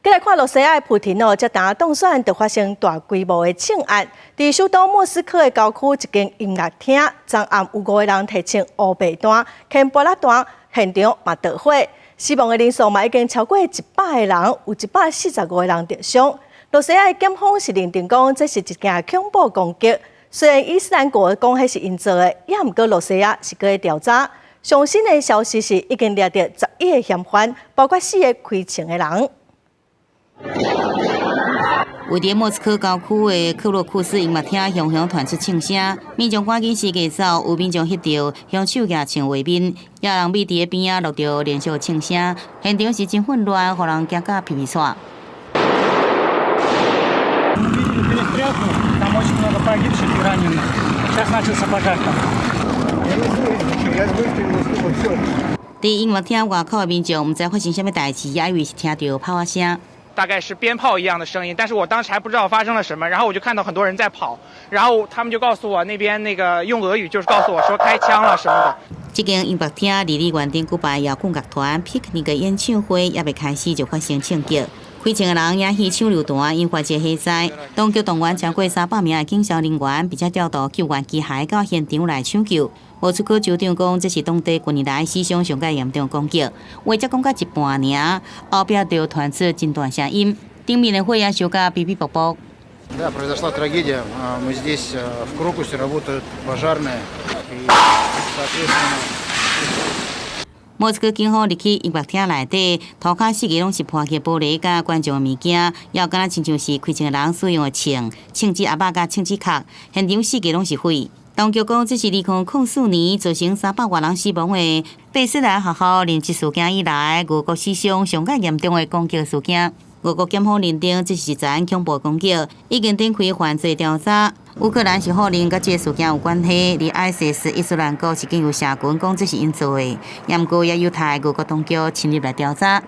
再来看罗西亚普廷哦，这单当选就发生大规模的枪案。在首都莫斯科的郊区一间音乐厅，昨暗有5个人提枪乌白弹、牵玻璃弹，现场嘛着火，死亡的人数嘛已经超过100个人，有145个人受伤。罗西亚检方是认定讲这是一件恐怖攻击，虽然伊斯兰国讲迄是因做的，也毋过罗西亚是搁在调查。上新的消息是已经掠到11个嫌犯，包括4个开枪的人。位伫莫斯科郊区的克洛库斯音乐厅，雄雄传出枪声，民众赶紧四界走，有民众翕到用手举枪画面，也有人咪伫边仔录到连续枪声，现场是真混乱，互人惊甲皮皮喘。伫音乐厅外口的民众，毋知发生什么代志，也以为是听到炮啊声。大概是鞭炮一样的声音，但是我当时还不知道发生了什么，然后我就看到很多人在跑，然后他们就告诉我那边那个用俄语就是告诉我说开枪了什么的。这间音乐厅离离原定举办摇滚乐团 Picnic 的演唱会也未开始就发生枪击，开枪的人也去抢榴弹，引发一个火灾。当局动员超过300名的警消人员，并且调度救援机械到现场来抢救。莫斯科州长讲，这是当地近年来史上上界严重攻击，话才讲到一半尔，后壁就传出真大声音，顶面的火焰烧甲噼噼啵啵。Да, произошла трагедия. Мы здесь в Крокусе работают пожарные, и, соответственно. 莫斯科警方入去音乐厅内底，涂骹4个拢是破去玻璃甲观众的物件，也有敢若亲像是开枪的人使用的枪、枪支阿爸甲枪支壳，现场4个拢是灰。当局讲，这是2004年造成300多人死亡的贝斯兰学校连击事件以来，俄国史上上较严重的攻击事件。俄国检方认定这是一桩恐怖攻击，已经展开犯罪调查。乌克兰是否认甲这个事件有关系？而 ISIS 伊斯兰国是经由社群讲这是因做的，也毋过也有台俄国当局深入来调查。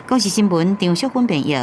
国视新闻张淑芬编译。